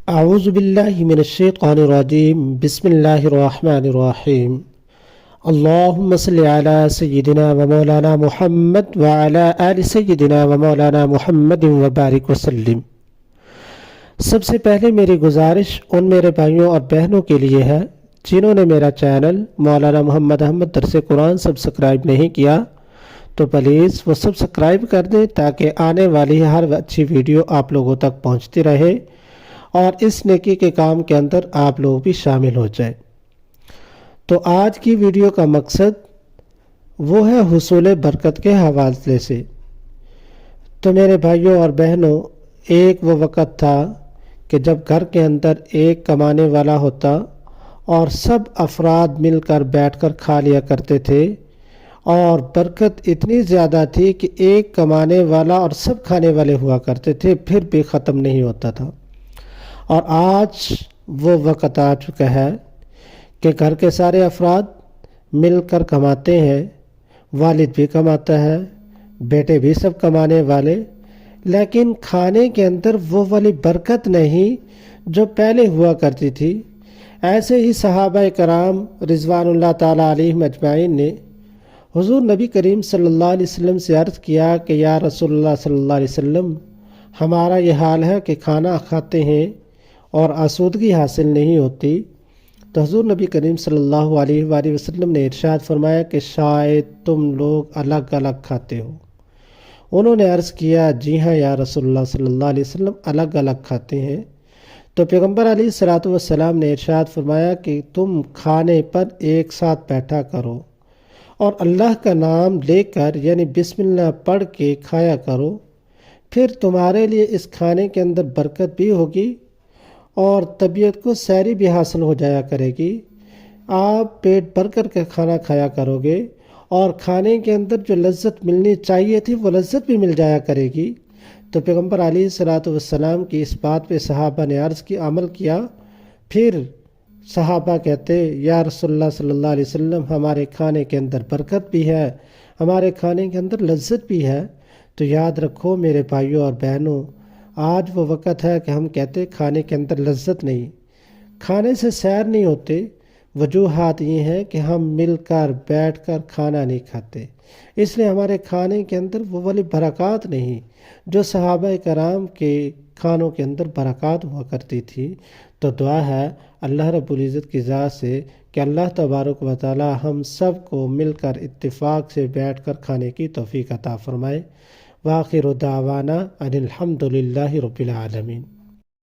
اعوذ باللہ من الشیطان الرجیم بسم اللہ الرحمن الرحیم اللہم صلی علی سیدنا و مولانا محمد وعلی آل سیدنا و مولانا محمد وبارک وسلم۔ سب سے پہلے میری گزارش ان میرے بھائیوں اور بہنوں کے لیے ہے جنہوں نے میرا چینل مولانا محمد احمد درس قرآن سبسکرائب نہیں کیا تو پلیز وہ سبسکرائب کر دیں تاکہ آنے والی ہر اچھی ویڈیو آپ لوگوں تک پہنچتی رہے اور اس نیکی کے کام کے اندر آپ لوگ بھی شامل ہو جائیں۔ تو آج کی ویڈیو کا مقصد وہ ہے حصول برکت کے حوالے سے۔ تو میرے بھائیوں اور بہنوں، ایک وہ وقت تھا کہ جب گھر کے اندر ایک کمانے والا ہوتا اور سب افراد مل کر بیٹھ کر کھا لیا کرتے تھے، اور برکت اتنی زیادہ تھی کہ ایک کمانے والا اور سب کھانے والے ہوا کرتے تھے، پھر بھی ختم نہیں ہوتا تھا۔ اور آج وہ وقت آ چکا ہے کہ گھر کے سارے افراد مل کر کماتے ہیں، والد بھی کماتا ہے، بیٹے بھی سب کمانے والے، لیکن کھانے کے اندر وہ والی برکت نہیں جو پہلے ہوا کرتی تھی۔ ایسے ہی صحابہ کرام رضوان اللہ تعالیٰ علیہم اجمعین نے حضور نبی کریم صلی اللہ علیہ وسلم سے عرض کیا کہ یا رسول اللہ صلی اللہ علیہ وسلم، ہمارا یہ حال ہے کہ کھانا کھاتے ہیں اور آسودگی حاصل نہیں ہوتی۔ تو حضور نبی کریم صلی اللہ علیہ وآلہ وسلم نے ارشاد فرمایا کہ شاید تم لوگ الگ الگ کھاتے ہو۔ انہوں نے عرض کیا جی ہاں یا رسول اللہ صلی اللہ علیہ وسلم، الگ الگ کھاتے ہیں۔ تو پیغمبر علیہ الصلوۃ والسلام نے ارشاد فرمایا کہ تم کھانے پر ایک ساتھ بیٹھا کرو اور اللہ کا نام لے کر یعنی بسم اللہ پڑھ کے کھایا کرو، پھر تمہارے لیے اس کھانے کے اندر برکت بھی ہوگی اور طبیعت کو سیری بھی حاصل ہو جایا کرے گی۔ آپ پیٹ بھر کر کے کھانا کھایا کرو گے اور کھانے کے اندر جو لذت ملنی چاہیے تھی وہ لذت بھی مل جایا کرے گی۔ تو پیغمبر علیہ الصلوۃ والسلام کی اس بات پہ صحابہ نے عرض کی، عمل کیا۔ پھر صحابہ کہتے یا رسول اللہ صلی اللہ علیہ وسلم، ہمارے کھانے کے اندر برکت بھی ہے، ہمارے کھانے کے اندر لذت بھی ہے۔ تو یاد رکھو میرے بھائیوں اور بہنوں، آج وہ وقت ہے کہ ہم کہتے کھانے کے اندر لذت نہیں، کھانے سے سیر نہیں ہوتے۔ وجوہات یہ ہیں کہ ہم مل کر بیٹھ کر کھانا نہیں کھاتے، اس لیے ہمارے کھانے کے اندر وہ والی برکات نہیں جو صحابہ کرام کے کھانوں کے اندر برکات ہوا کرتی تھی۔ تو دعا ہے اللہ رب العزت کی ذات سے کہ اللہ تبارک و تعالی ہم سب کو مل کر اتفاق سے بیٹھ کر کھانے کی توفیق عطا فرمائے۔ وآخر دعوانا ان الحمد للہ رب العالمین۔